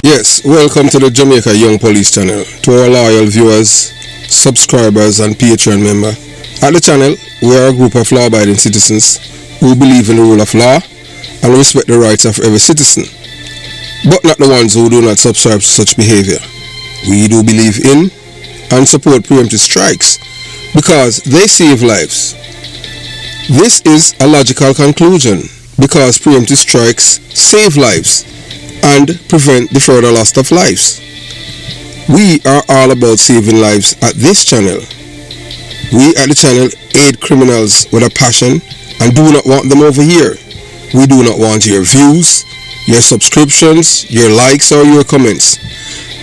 Yes, welcome to the Jamaica Young Police channel. To our loyal viewers, subscribers and Patreon member. At the channel, we are a group of law-abiding citizens who believe in the rule of law and respect the rights of every citizen, but not the ones who do not subscribe to such behavior. We do believe in and support preemptive strikes because they save lives. This is a logical conclusion because preemptive strikes save lives and prevent the further loss of lives. We are all about saving lives at this channel. We at the channel aid criminals with a passion and do not want them over here. We do not want your views, your subscriptions, your likes or your comments.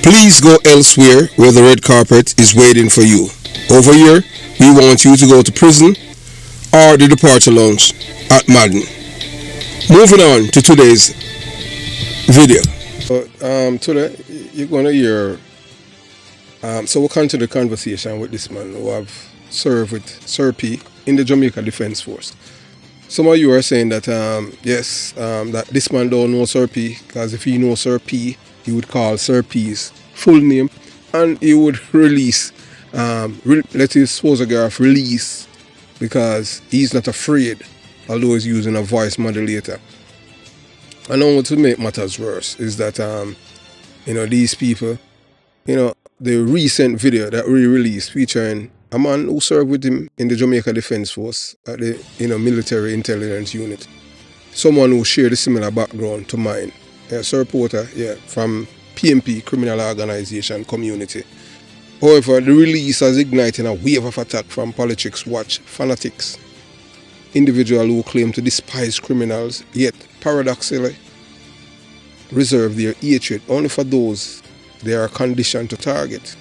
Please go elsewhere where the red carpet is waiting for you. Over here, we want you to go to prison or the departure lounge at Madden. Moving on to today's video. Today you're going to hear so we'll continue the conversation with this man who have served with Sir P in the Jamaica Defence Force. Some of you are saying that that this man don't know Sir P, because if he knows Sir P, he would call Sir P's full name and he would release let his photograph release, because he's not afraid, although he's using a voice modulator. And now to make matters worse is that these people, the recent video that we released featuring a man who served with him in the Jamaica Defence Force at the military intelligence unit, someone who shared a similar background to mine, Sir Porter, from PMP, criminal organization community. However, the release has ignited a wave of attack from Politics Watch fanatics, individuals who claim to despise criminals, yet paradoxically reserve their hatred only for those they are conditioned to target.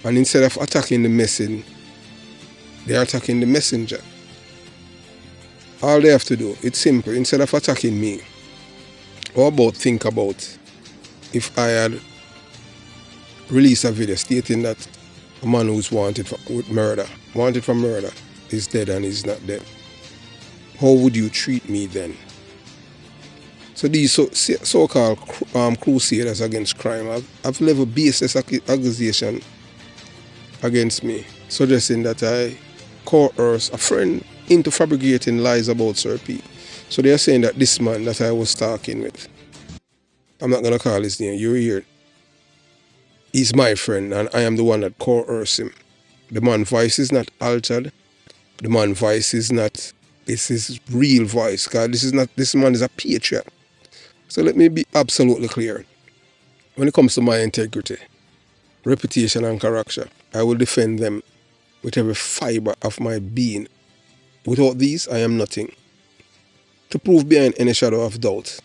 And instead of attacking the message, they are attacking the messenger. All they have to do, it's simple. Instead of attacking me, how about think about if I had released a video stating that a man who's wanted for murder is dead and is not dead. How would you treat me then? So these so-called crusaders against crime have leveled baseless accusation against me, suggesting that I coerced a friend into fabricating lies about Sir P. So they are saying that this man that I was talking with, I'm not going to call his name, you hear it, he's my friend and I am the one that coerced him. The man's voice is not altered. The man's voice is not, this is real voice, because this man is a patriot. So let me be absolutely clear. When it comes to my integrity, reputation and character, I will defend them with every fiber of my being. Without these, I am nothing. To prove beyond any shadow of doubt,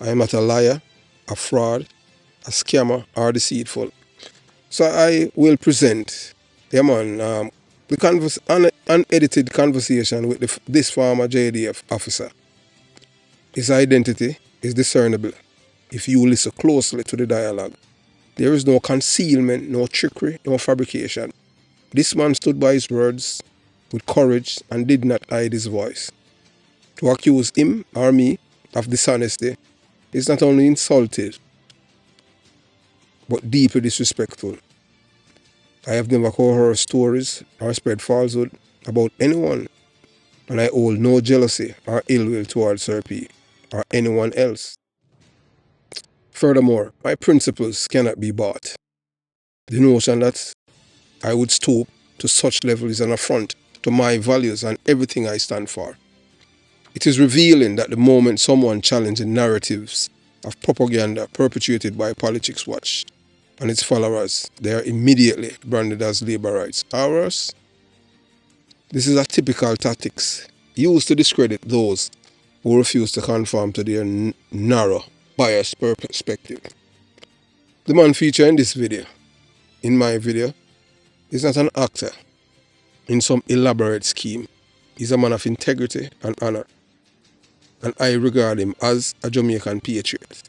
I am not a liar, a fraud, a scammer, or deceitful. So I will present, the unedited conversation with this former JDF officer. His identity is discernible if you listen closely to the dialogue. There is no concealment, no trickery, no fabrication. This man stood by his words with courage and did not hide his voice. To accuse him or me of dishonesty is not only insulting, but deeply disrespectful. I have never coerced stories or spread falsehood about anyone, and I hold no jealousy or ill will towards Sir P or anyone else. Furthermore, my principles cannot be bought. The notion that I would stoop to such level is an affront to my values and everything I stand for. It is revealing that the moment someone challenges narratives of propaganda perpetuated by Politics Watch and its followers, they are immediately branded as labor rights. Ours? This is a typical tactics used to discredit those who refuse to conform to their narrow, biased perspective. The man featured in this video, in my video, is not an actor in some elaborate scheme. He's a man of integrity and honor, and I regard him as a Jamaican patriot.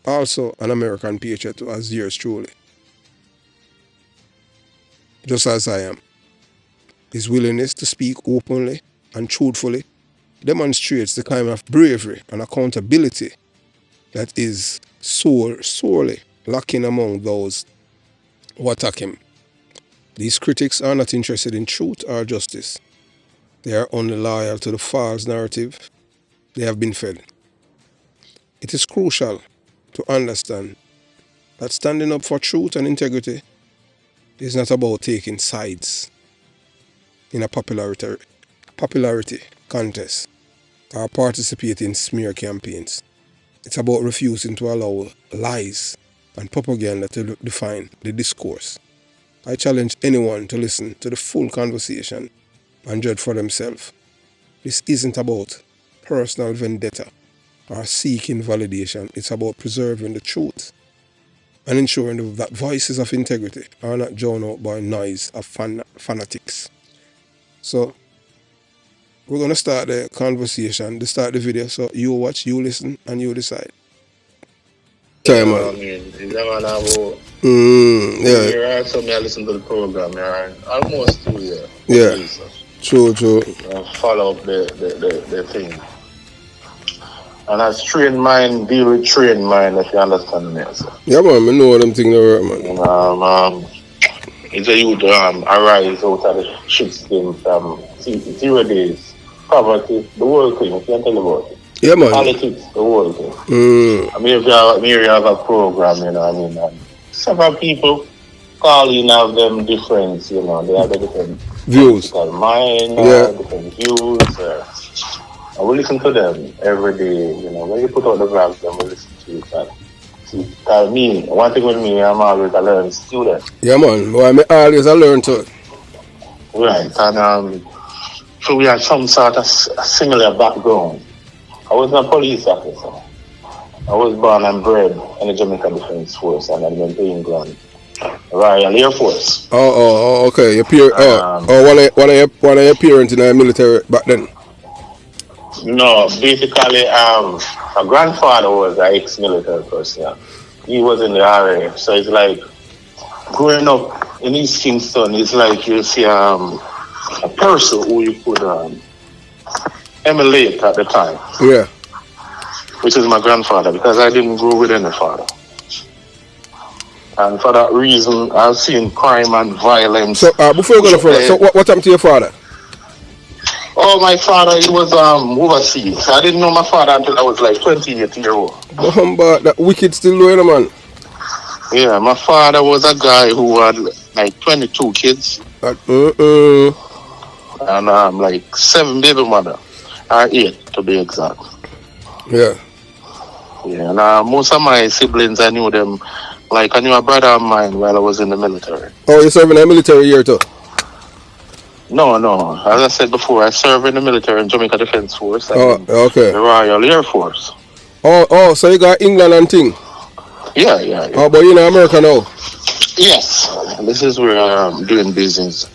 Also an American patriot, as yours truly. Just as I am. His willingness to speak openly and truthfully demonstrates the kind of bravery and accountability that is sorely lacking among those who attack him. These critics are not interested in truth or justice. They are only loyal to the false narrative they have been fed. It is crucial to understand that standing up for truth and integrity is not about taking sides in a popularity contest or participating in smear campaigns. It's about refusing to allow lies and propaganda to define the discourse. I challenge anyone to listen to the full conversation and judge for themselves. This isn't about personal vendetta or seeking validation. It's about preserving the truth and ensuring that voices of integrity are not drowned out by noise of fanatics. So, we're going to start the conversation, to start the video. So, you watch, you listen, and you decide. Yeah, man. I mean, it's a man about yeah. year or so, I listen to the program, yeah, almost 2 years. Yeah, true. Follow up the thing. And as trained mind, deal with trained mind, if you understand me. So. Yeah, man, I know them things work, man. It's a youth arise out of the system from 0 days, poverty, the whole thing, you can tell about it. Yeah, man. Politics, the whole thing. I mean, if you have a program, you know, I mean, several people calling have them different, you know, they have the different views, mind, different views. I will listen to them every day, you know, when you put out the vlogs, then we listen to it. Because me, one thing with me, I'm always a learning student. Yeah, man, well, I always learn too. Right, and so we had some sort of similar background. I was a police officer. I was born and bred in the Jamaica Defense Force, and I went to England, Royal Air Force. Oh, okay. One of your parents in the military back then? No, basically, my grandfather was an ex-military person. He was in the RAF, so it's like growing up in East Kingston. It's like you see a person who you could emulate at the time. Yeah. Which is my grandfather, because I didn't grow with any father. And for that reason, I've seen crime and violence. So, before you go further, so what happened to your father? Oh, my father, he was overseas. I didn't know my father until I was like 28 years old. But that wicked still doing, man. Yeah, my father was a guy who had like 22 kids. And like 7 baby mother. Or 8 to be exact. Yeah. Yeah, and most of my siblings, I knew them. Like, I knew a brother of mine while I was in the military. Oh, you're serving in the military here too? No. As I said before, I serve in the military in Jamaica Defense Force. And okay. The Royal Air Force. Oh, so you got England and thing? Yeah. Oh, but you're in America now? Yes. This is where I'm doing business.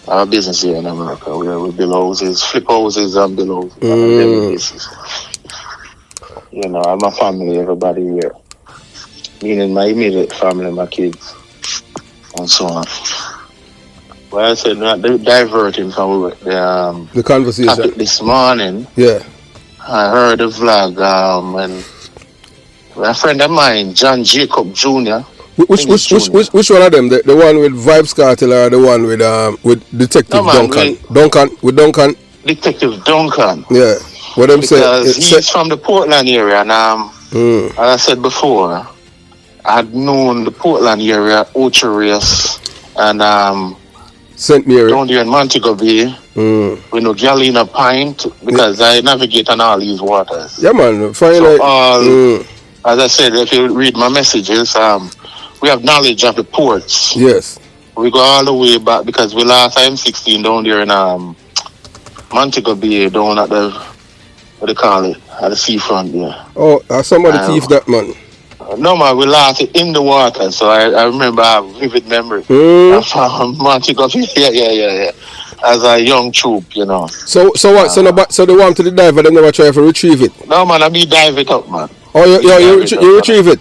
Our business here in America. We build houses, flip houses and build houses on a daily basis. You know, I'm a family, everybody here. Meaning my immediate family, my kids, and so on. Well, I said, not diverting from the conversation topic this morning. Yeah. I heard a vlog, and a friend of mine, John Jacob Jr. Which one of them? The one with Vibes Cartel or the one with Detective Duncan? Duncan. Detective Duncan. Yeah. What I'm saying? Because he's from the Portland area, and as I said before, I had known the Portland area, Ocherius, and St. Mary. Down there in Montego Bay. We know Galena Pint, because I navigate on all these waters. Yeah, man. As I said, if you read my messages, we have knowledge of the ports. Yes. We go all the way back, because we last M16 down there in Montego Bay, down at the, what they call it, at the seafront there. Oh, somebody thief that, man. No, man, we lost it in the water, so I remember I have vivid memory. From Montego Bay, yeah. As a young troop, you know. So what? So they want to the diver, they never try to retrieve it? No, man, I be dive it up, man. Oh, you retrieve it?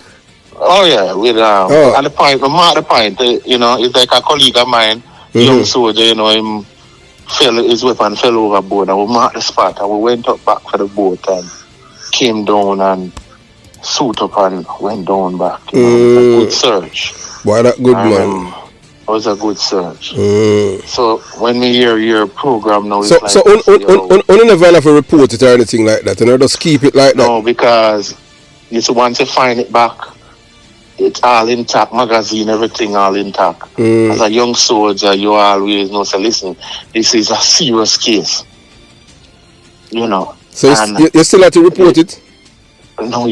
Oh, yeah, with at the point, at the point, you know, it's like a colleague of mine, young soldier, you know, his weapon fell overboard, and we marked the spot, and we went up back for the boat and came down and suit up and went down back. You know, it was a good search. Boy, that good I man. remember it was a good search. So when we hear your program now, it's So, like so on never have a report it or anything like that, and I just keep it like no, that. because you see, once you find it back, it's all intact, magazine, everything all intact. As a young soldier, you always know, so listen, this is a serious case. You know. So you still have to report it? No,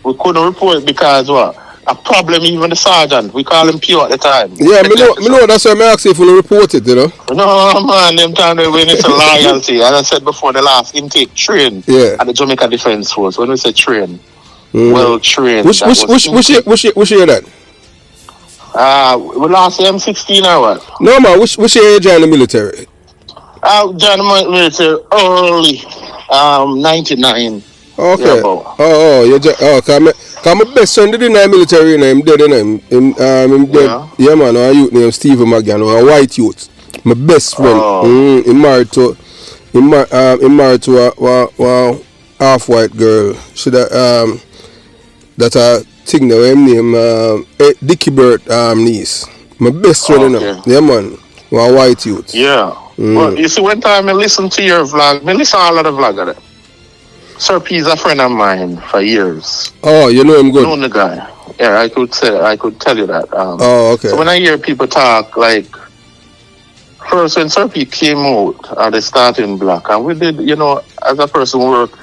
we couldn't report it because what? A problem, even the sergeant, we call him Pure at the time. Yeah, me know, that's why I asked you if you report it, you know. No, man, them time when it's a loyalty. As I said before, the last intake train at the Jamaica Defence Force. When we say train, well trained. Which year that? We lost M16 hours. No, man, which year you joined the military? I joined the military early, 99. Okay. Cause my best friend did in the military, him dead, him dead. Yeah, man, a youth named Stephen McGann, a white youth. My best friend. He married to a half-white girl. She that thing that him name Dickie Burt niece. My best friend, you know. Yeah, man, a white youth. Yeah. Well, you see, one time I listen to your vlog, I listen to all of the vlog of it. Sir P is a friend of mine for years. Oh, you know him good? I know the guy. Yeah, I could tell you that. Okay. So when I hear people talk, like, first when Sir P came out at the starting block, and we did, you know, as a person who worked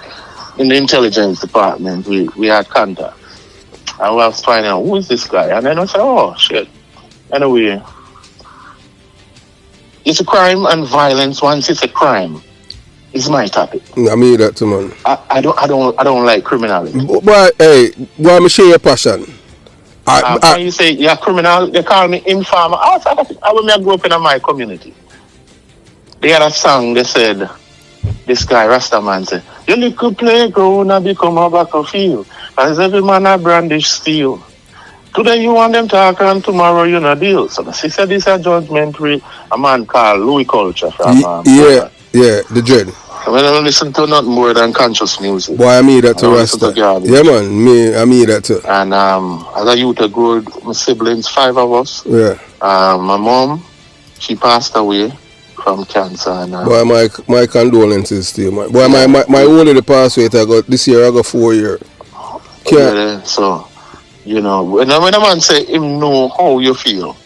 in the intelligence department, we had contact. And we was finding out, who is this guy? And then I said, oh, shit. Anyway, it's a crime and violence once it's a crime. It's my topic. I mean that too, man. I don't like criminality. But hey, why me share your passion? When you say you're criminal, they call me informer. I grew up in my community. They had a song, they said, this guy, Rastaman said, your little playground and become a battlefield. As every man a brandish steel. Today you want them talk and tomorrow you not deal. So she said this is a judgment with a man called Louis Culture from yeah, the dread. When I listen to nothing more than conscious music. Boy, I mean that to Rasta. Yeah, man, I mean that too. And as a youth, I grew up, my siblings, 5 of us. Yeah. My mom, she passed away from cancer. And, boy, my condolences to you, man. Boy, my only passed away, this year I got 4 years. Yeah, so, you know, when a man say him know how you feel,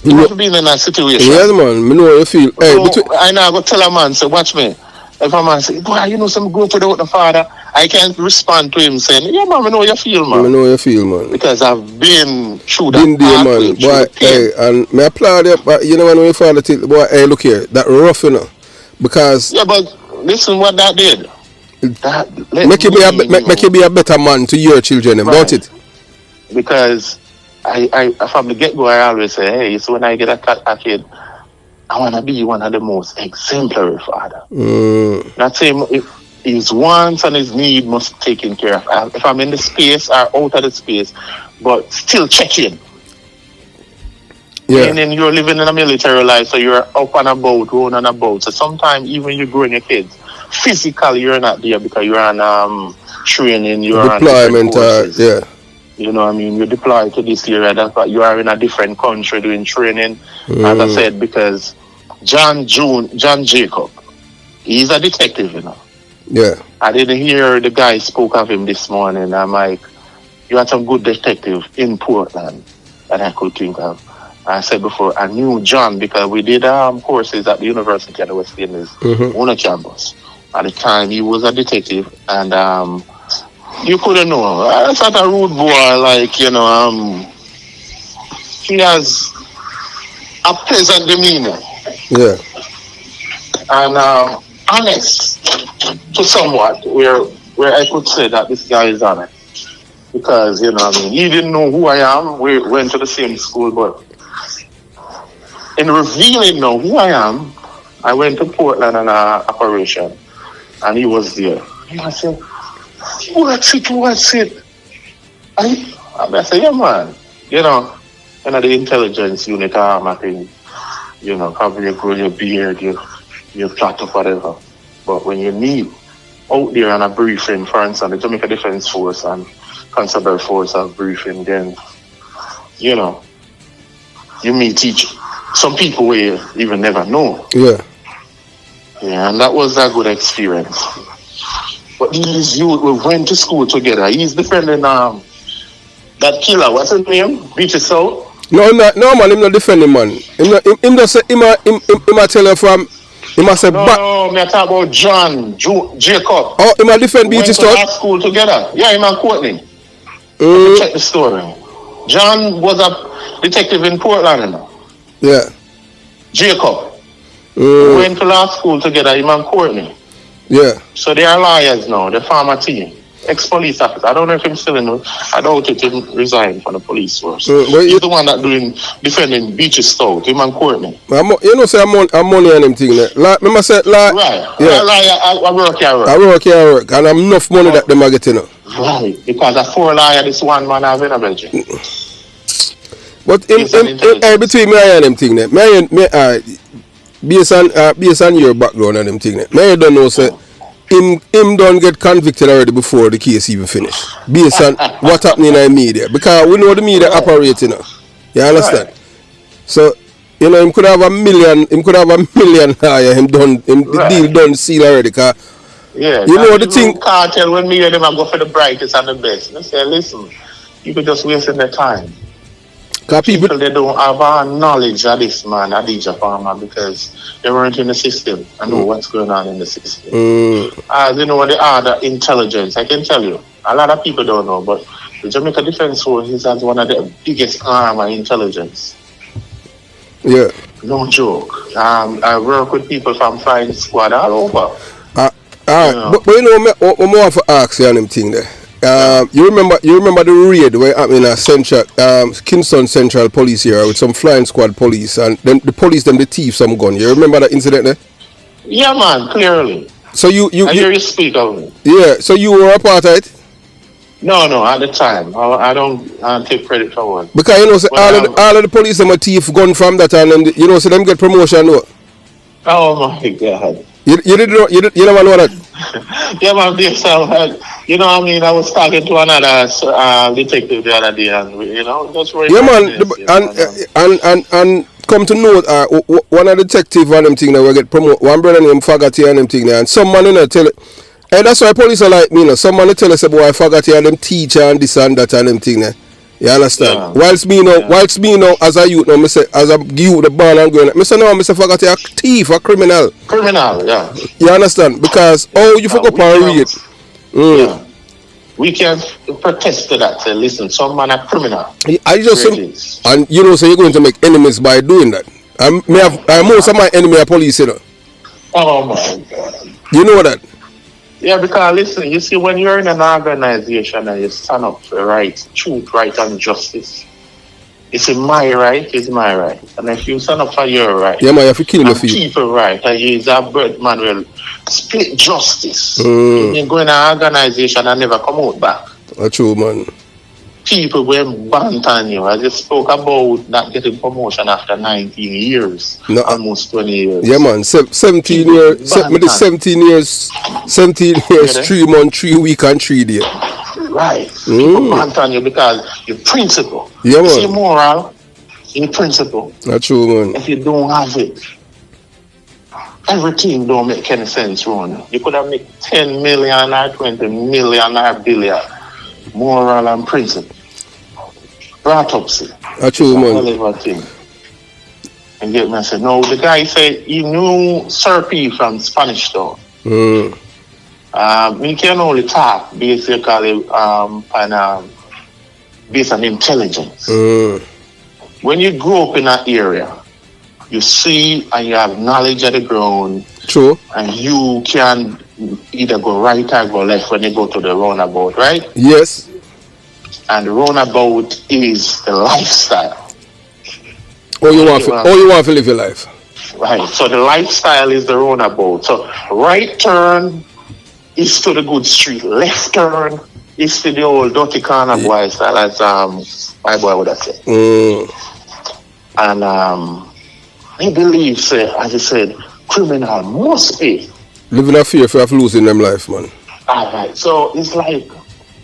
you have been in that situation. Yes, man. Me know how you feel. Hey, I now go tell a man, say, watch me. If a man say, boy, you know some go without the father, I can't respond to him saying, yeah, man, I know how you feel, man. I know how you feel, man. Because I've been through that. Been there, man. Boy, hey, and me applaud you. But you know when your father tell, boy, hey, look here, that rough, you know. Because yeah, but listen what that did. Make you be a better man to your children, right. Don't it? Because I from the get-go, I always say, hey, so when I get a kid, I want to be one of the most exemplary father. Not saying if his wants and his need must be taken care of. If I'm in the space or out of the space, but still check in. Yeah. Meaning you're living in a military life, so you're up on a boat, rowing on a boat. So sometimes even you're growing your kids, physically you're not there because you're on training, you're deployment, on courses. Yeah. You know what I mean? You're deployed to this area, that's why you are in a different country doing training. As I said, because John Jacob, he's a detective, you know. Yeah. I didn't hear the guy spoke of him this morning. I'm like, you had some good detective in Portland that I could think of. I said before, I knew John because we did courses at the University of the West Indies on a campus. At the time, he was a detective, and you couldn't know. That's not a rude boy, like, you know, he has a pleasant demeanor. Yeah. And honest to somewhat, where I could say that this guy is honest. Because, you know, I mean, he didn't know who I am. We went to the same school, but in revealing now who I am, I went to Portland on an operation, and he was there. And I said, what's it? I said, yeah, man. You know, the intelligence unit arm, I think, you know, probably you grow your beard, you plot up whatever. But when you need out there on a briefing, for instance, the Jamaica Defence Force and Constabulary Force have briefing, then, you know, you meet some people where you even never know. Yeah. Yeah, and that was a good experience. But these youth, we went to school together. He's defending that killer. What's his name? Beaches South? No, man, him not defending, man. Him just say, him a tell you from, him a say, no, me talk about Jacob. Oh, him a defend Beaches South? We went to school together. Yeah, him and Courtney. Check the story. John was a detective in Portland, you know. Yeah. Jacob. We went to law school together, him and Courtney. Yeah. So they are lawyers now, the former team. Ex-police officer. I don't know if he's still in the... I doubt it, he resigned from the police force. He's the one that defending Beaches South, him and Courtney. You know, say I'm money on them thing there. Like, remember say, like... Right. Yeah. I work here. I work. And I'm enough money that them are getting now. Right. Because a 4 lawyer, this one man have in a Belgium. But between me and them thing there, based on your background and them thing there, me don't know say him don't get convicted already before the case even finish. Based on what happening in the media. Because we know the media operate, you know. You understand? Right. So, you know, him could have a million higher, the deal done seal already. Cause yeah, you know the thing. Cartel when me and them I go for the brightest and the best. I say, listen, people just wasting their time. People they don't have knowledge of this man, Adidja Farmer, because they weren't in the system and know what's going on in the system. As you know, the other intelligence, I can tell you, a lot of people don't know, but the Jamaica Defence Force is as one of the biggest arm of intelligence. Yeah. No joke. I work with people from flying squad all over. But you know, what more have to ask you on them thing there. You remember the raid where happened in Central, Kingston Central Police here with some flying squad police, and then the police the thief some gun. You remember that incident there? Yeah, man, clearly. So you hear you speak of it. Yeah, so you were a part of it? No, at the time. I don't take credit for it. Because you know, so all of the police them a thief gun from that, and then, you know, so them get promotion. No? Oh my God. You never know that? Yeah, man, you know what I mean? I was talking to another detective the other day, and, you know, that's where... Yeah, man, and come to know, one of the detective and them thing that will get promoted, one brother named Fagati and them thing there, and some man, you know, tell it, and that's why police are like me, you know, some man tell us about Fagati and them teacher and this and that and them thing there. You understand? Yeah. Whilst me now, as a youth, now, as a youth, the born and growing up, Mr. Fagati a thief, a criminal. Criminal, yeah. You understand? Because, you forgot to read it. Yeah. We can protest to that. Say, listen, some man a criminal. I just and you know, so you're going to make enemies by doing that. Most of my enemy are police, you know. Oh my God. You know that? Yeah, because listen, you see, when you're in an organization and you stand up for right, truth, right, and justice, you see, my right is my right. And if you stand up for your right, yeah, man, you have to kill me for you. People right, and you a bird man will split justice. You go in an organization and never come out back. That's true, man. People will bant on you. I just spoke about not getting promotion after 19 years, almost 20 years. Yeah, man, 17 years, 17 years, 3 months, 3 weeks, and 3 days. Right. People bant on you because your principle. Yeah, man. See, moral, your principle. That's true, man. If you don't have it, everything don't make any sense, Ron. You could have made 10 million or 20 million or billion. Moral and principle. Autopsy. That's true, man. And get me, I said, no, the guy said he knew Sir P from Spanish Town. He can only talk basically based on intelligence. When you grow up in that area, you see and you have knowledge of the ground. True. And you can either go right or go left when you go to the roundabout, right? Yes. And the roundabout is the lifestyle. You want to live your life. Right. So the lifestyle is the roundabout. So right turn is to the good street. Left turn is to the old dirty corner boy style, as my boy would have said. And I believe, as I said, criminal must be living a fear of losing them life, man. Alright, so it's like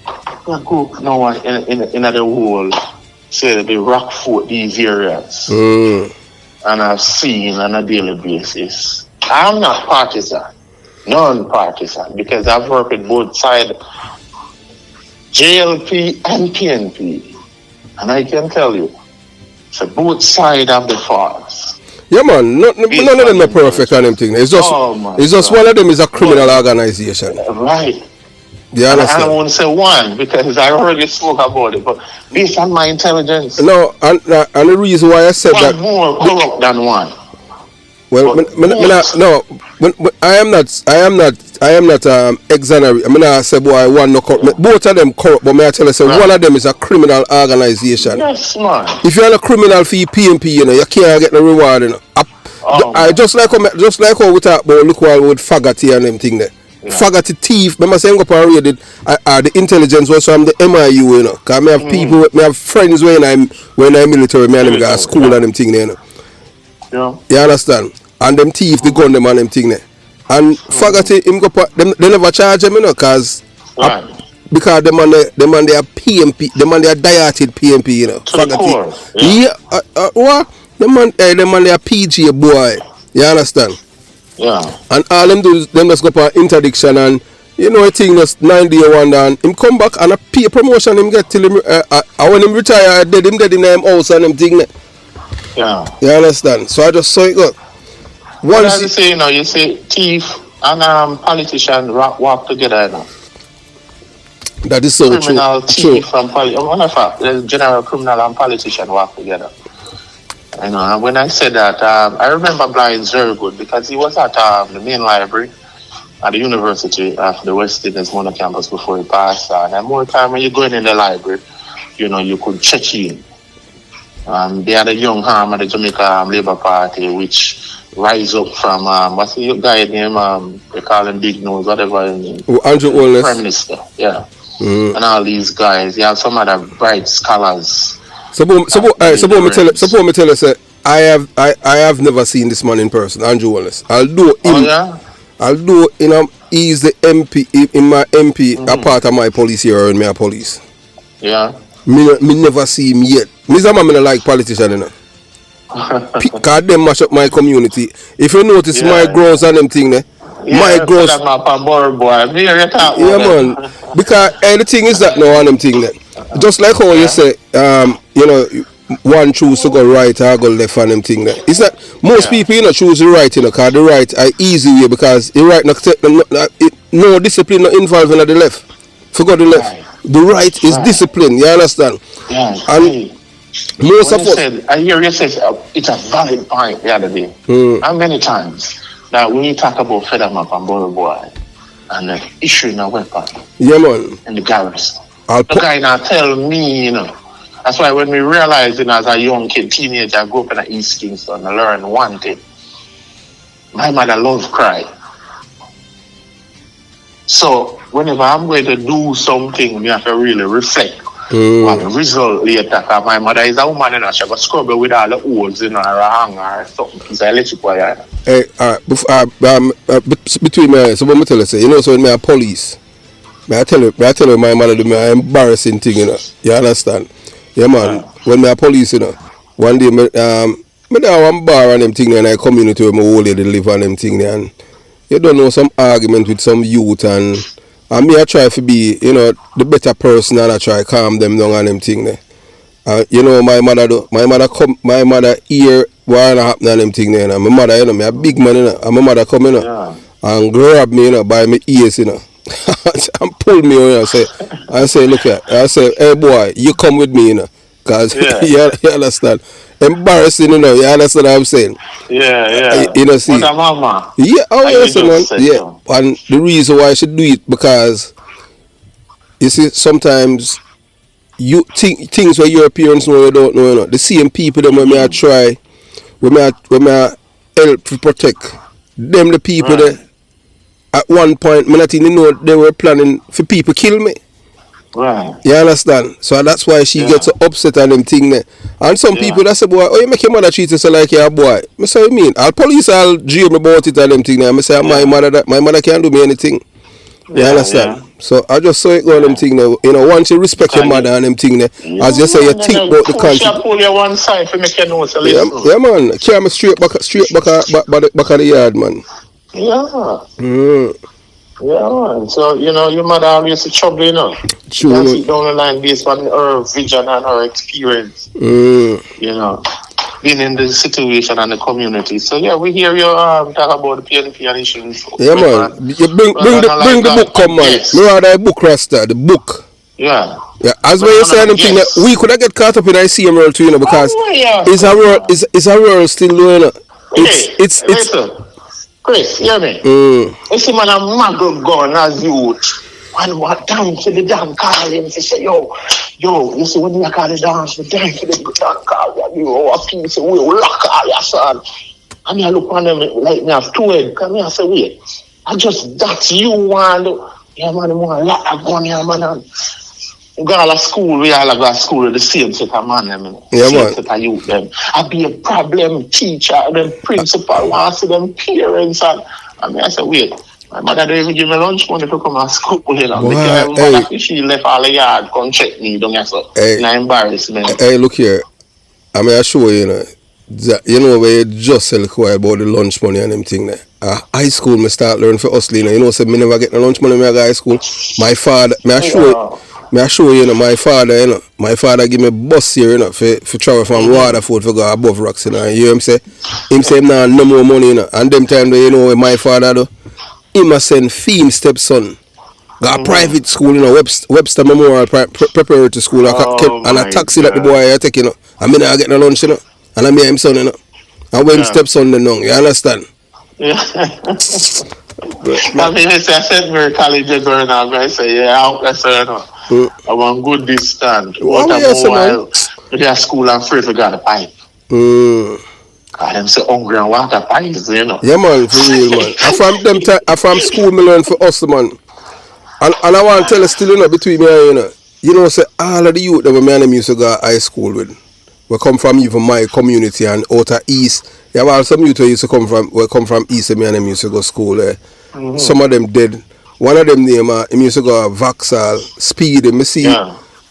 I go now in the whole, say the Rockfort, these areas, and I've seen on a daily basis. I'm not partisan, non-partisan, because I've worked with both sides, JLP and PNP, and I can tell you, so both sides of the force. Yeah, man. None of them are perfect on them thing. It's just one of them is a criminal organization. Right. You understand? I won't say one because I already spoke about it, but based on my intelligence. No, and the reason why I said one that more corrupt than one. Well, I am not exonerating. I mean, I say boy, one no corrupt. Both of them corrupt, but may I tell you, say one of them is a criminal organization. Yes, man. If you're a criminal for PNP, you know, you can't get the reward, you know. I just like how we talk about look while with Faggoty and them thing there. Yeah. Faggoty thief. Remember saying go and read it. The intelligence was from the MIU, you know. Cause me have people, me have friends when I'm military, me and them go to school and them thing there, you know. Yeah. You understand? And them thief, they gun them and them thing there. And Faggoty, him go they never charge him, you know, cause because them on their PNP, them on their dieted PNP, you know. Faggoty. Yeah. What? Them on their PG boy. You understand? Yeah. And all them do them just go for interdiction and you know a thing just 9 day wonder and him come back and a pay promotion him get till him when him retire him dead in him house and them thing there. Yeah. You understand? So I just saw it go. Once you say, you say thief and politician walk together, you know. That is so criminal true. Thief and the general criminal and politician walk together. You know, and when I said that, I remember Brian's very good because he was at the main library at the University of the West Indies Mono campus before he passed. And more time when you're going in the library, you know, you could check in. They had a young arm at the Jamaica Labour Party, which rise up from, what's the guy name? They call him Big Nose, whatever. Andrew Wallace. Prime Minister, yeah. And all these guys. You have some other bright scholars. Suppose me tell you, say, I have never seen this man in person, Andrew Wallace. Although you know he's the MP in my MP, a part of my police here in my police. Yeah. Me never see him yet. Me don't like politicians, you know. Cause them mash up my community. If you notice my grows and them thing there, my grows. Yeah, man. Because the thing is that now and them thing there. Just like how you say, you know, one choose to go right or go left and them thing there. It's not most people, you know, choose the right, you know, because the right are easy way because the right no discipline not involved in the left. Forgot the left. The right is discipline, you understand? Yeah. And most of us I hear you say it's a valid point the other day. How many times that when you talk about Federmap and Boy and issuing a weapon in the garrison. The guy now tell me, you know. That's why when we realized, you know, as a young kid, teenager, I grew up in East Kingston, I learned one thing. My mother loves cry. So whenever I'm going to do something, we have to really reflect on the result later. Because my mother is a woman, you know, she got scrubble with all the holes, you know, or a hanger or something. It's electrical wire. Hey, between me, so what me tell you, say, you know, so when me a police, I tell you my mother do me an embarrassing thing, you know. You understand? Yeah, man. When me a police, you know, one day me down one bar and them thing and I come into where my old lady live and them thing and you don't know some argument with some youth and me I try to be, you know, the better person and I try to calm them down and them thing there. You know my mother hear what happen and them thing there, you know. My mother, you know, me a big man, you know, and my mother come, you know, and grab me, you know, by my ears, you know. And pull me over and say, look here. I say, hey boy, you come with me, you know, cause you understand. Embarrassing, you know. You understand what I'm saying? Yeah. You know, see. Mama. Yeah. Oh yes, man. Yeah. And the reason why I should do it because you see sometimes you think things where your parents know you don't know, you know. The same people them when I try, when I help to protect them, the people that. At one point, I didn't know they were planning for people kill me. Right. You understand? So that's why she gets so upset on them thing there. And some people that say, boy, oh, you make your mother treat you like you're a boy. I say, what you mean? I'll police, I'll dream about it and them thing there. I say, my mother can't do me anything. You Yeah, understand? yeah. So I just saw it go on them Yeah. thing there. You know, once you respect your And mother and them thing there, yeah, as you say, you man, then think I about the push country. and pull you one side to make you know to Yeah, listen. yeah, man. Carry me straight back, back of the yard, man. Yeah. Mm, Yeah, man. So, your mother always a trouble, She true, can man. sit down the line based on her vision and her experience, Mm. you know, being in the situation and the community. So, yeah, we hear you talk about the PNP and issues, Yeah, man. man. You Brother, not bring like the book, a come, man. Me guest. rather a book, Rasta, the book. Yeah. Yeah, as But when you I'm say not a them thing that we guest. could have get caught up in I see world too, because Oh, yeah, it's a come world, on. it's a world still doing it. Hey, It's. listen. Chris, hear me? Mm, You see, man, a muggle gun as youth. And what time for the damn call him to say, you see, when you call the dance, the time for the damn call you, a piece of will lock all your son. And I look on them like me have two head. Come here, I say, wait, I just, that's you want. Yeah, man, you want a lot of gun here, man. You go to school, we all go to school with the same set of man, yeah, same man. set of youth, them. I be a problem teacher, them principal, want to see them parents, and I say, wait, my mother don't even give me lunch money to come to school, Boy, because hey, mother, she left all the yard, come check me, don't you, so, hey, in embarrassment. hey, look here. I mean, I show you, that, where you just tell quiet about the lunch money and them thing there. High school, me start learning for hustling. So me never get no lunch money when I go high school. My father, Yeah. me I show you, my father, my father give me bus here, for travel from Waterford for go above rocks, and you hear him say, nah, no more money, and them time, when my father do, him a send Fiend stepson. Got a private school, Webster Memorial Preparatory School, Oh and a my taxi that the God. boy I take, I mean, I get no lunch, and I mean, him son, and when him Yeah. stepson, you understand? Yeah. But, I mean, I said, we're college at Bernard, I say, yeah, I say, I want good distance. what But we a have, more man? while, with their school and free for got a pipe. Mm. God, them so hungry and want a pipe, Yeah, man, for real, man. I from school, me learn for us, man. And I want to tell you still, between me and say all of the youth that me and them used to go to high school with, we come from even my community and out of east. Yeah, well, some youth used to come from east, and me and them used to go to school there. Some of them dead. One of them name, him used to go Vauxhall, Speed. Yeah. Me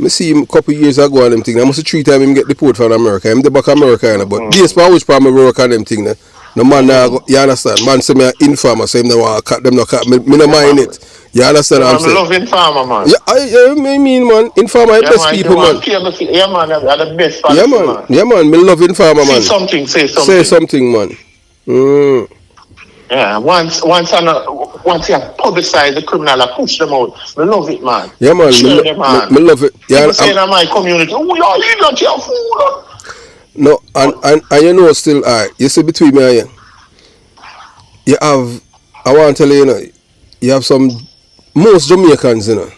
see him a couple of years ago and them thing. I must 3 times him get deported from America. Him the back America, but based on which part I work on them thing, no man you understand? Man say me an informer, so him no want cut them no cut. Me no Yeah, mind man. it. You understand Yeah, what I'm man, I saying? love Informer, man. Yeah, I mean, man, informer are Yeah, best man, if you people, man. want to pay me, yeah, man, that's the best Yeah, policy, man. man. Yeah, man. Me love informer, See man. something, say Say something. something, man. Mm. Yeah, once you publicize the criminal, I push them out. I love it, man. Yeah, man. Cheer them on. Me love it. Yeah, People saying in my community, oh, you're idiot, you're fool. no, and, But, and and still, you see between me and you have, I want to tell you, you have some, most Jamaicans, and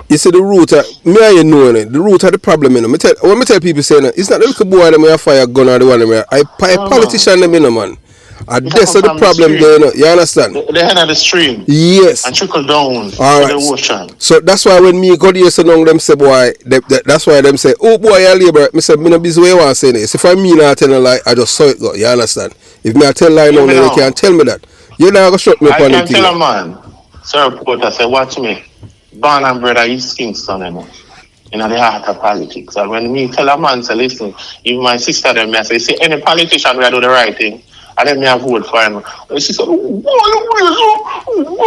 you see the root of, me and the root of the problem, when me tell people, say, it's not the little boy that may have fire gun or the one that may, I yeah, man. politician them, man. And It that's come the from the problem there, stream. you understand? The head of the stream. Yes. And trickle down All to the right. ocean. So that's why when me go there, so now them say, boy, that's why them say, oh boy, you labor. Me say, me no busy way want say this. If I mean not tell a lie, I just saw it go. You understand? If me I tell lie Hear now, me then you can't now. tell me that. You now go shut me I upon them can thing tell now. a man, Sir Porter, say, watch me. Born and bred at East Kingston, in the heart of politics. And when me tell a man, say, listen, even my sister, them, I say, see, any politician will do the right thing. And then me I vote for him. And she said, oh,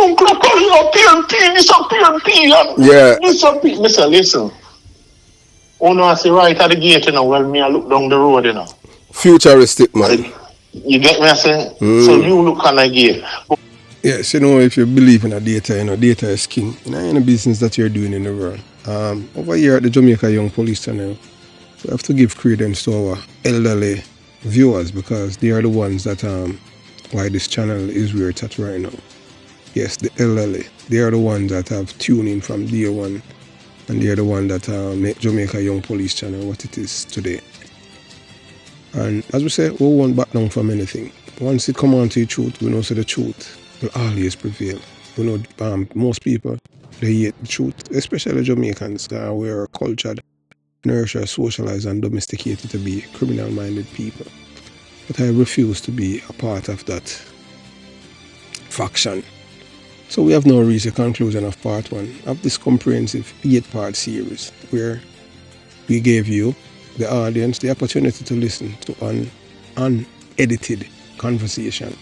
Uncle, PNP, this a PNP, Yeah, this a P. Listen. Oh no, I say right at the gate, well, me I look down the road, futuristic, man. You get me, I say? So Mm. you look on the gate. Yes, if you believe in a data, data is king. In the business that you're doing in the world. Over here at the Jamaica Young Police Channel, we have to give credence to our elderly viewers because they are the ones that why this channel is where it's at right now. Yes, the elderly. They are the ones that have tuned in from day one, and they are the ones that make Jamaica Young Police Channel what it is today. And as we say, we won't back down from anything. Once it come on to the truth, we know so the truth will always prevail. We know most people, they hate the truth, especially Jamaicans, we are cultured, nurtured, socialized, and domesticated to be criminal-minded people. But I refuse to be a part of that faction. So we have now reached the conclusion of part 1 of this comprehensive 8-part series, where we gave you, the audience, the opportunity to listen to an unedited conversation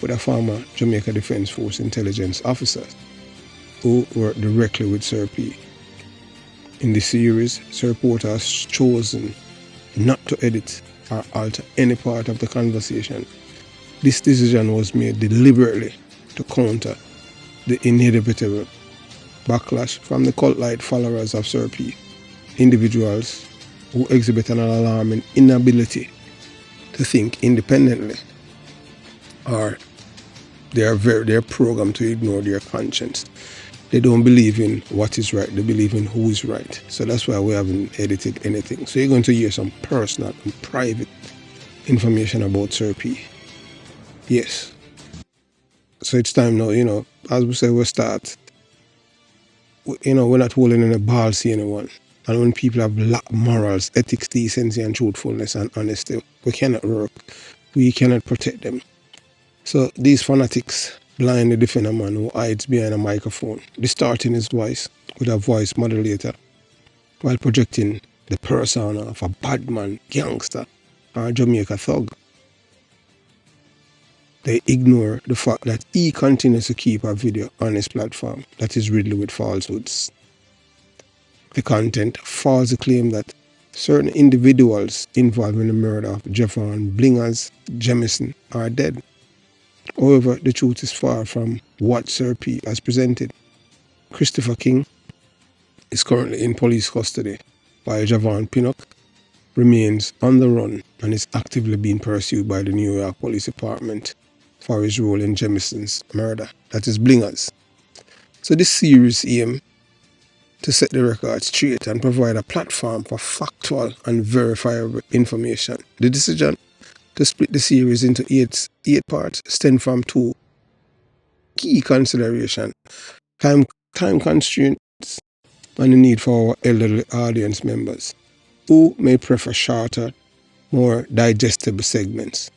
with a former Jamaica Defence Force intelligence officer who worked directly with Sir P. In this series, Sir Porter has chosen not to edit or alter any part of the conversation. This decision was made deliberately to counter the inevitable backlash from the cult-like followers of Sir P, individuals who exhibit an alarming inability to think independently, or they're programmed to ignore their conscience. They don't believe in what is right, they believe in who is right. So that's why we haven't edited anything. So you're going to hear some personal and private information about Sir P. Yes. So it's time now, as we say, we start. We're not holding in a ball to anyone. And when people have lack morals, ethics, decency, and truthfulness and honesty, we cannot work. We cannot protect them. So these fanatics blindly defend a man who hides behind a microphone, distorting his voice with a voice modulator, while projecting the persona of a bad man, gangster, or Jamaica thug. They ignore the fact that he continues to keep a video on his platform that is riddled with falsehoods. The content falsely claims that certain individuals involved in the murder of Javon Blingers Jemison are dead. However, the truth is far from what Sir P has presented. Christopher King is currently in police custody, while Javon Pinnock remains on the run and is actively being pursued by the New York Police Department for his role in Jemison's murder, that is Blingers. So this series aims to set the record straight and provide a platform for factual and verifiable information. The decision to split the series into eight parts stem from two key considerations: time constraints and the need for our elderly audience members, who may prefer shorter, more digestible segments.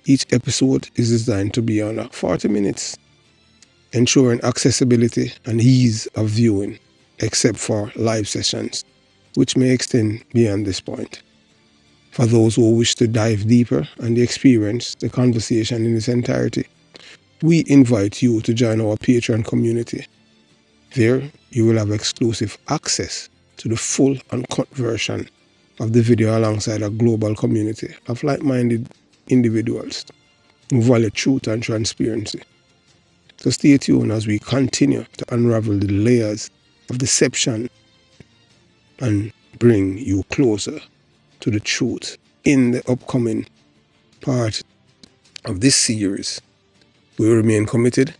Each episode is designed to be under 40 minutes, ensuring accessibility and ease of viewing, except for live sessions, which may extend beyond this point. For those who wish to dive deeper and experience the conversation in its entirety, we invite you to join our Patreon community. There, you will have exclusive access to the full uncut version of the video alongside a global community of like-minded individuals who value truth and transparency. So stay tuned as we continue to unravel the layers of deception and bring you closer to the truth. In the upcoming part of this series, we remain committed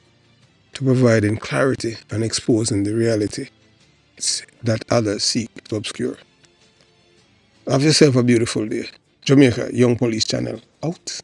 to providing clarity and exposing the reality that others seek to obscure. Have yourself a beautiful day. Jamaica Young Police Channel out.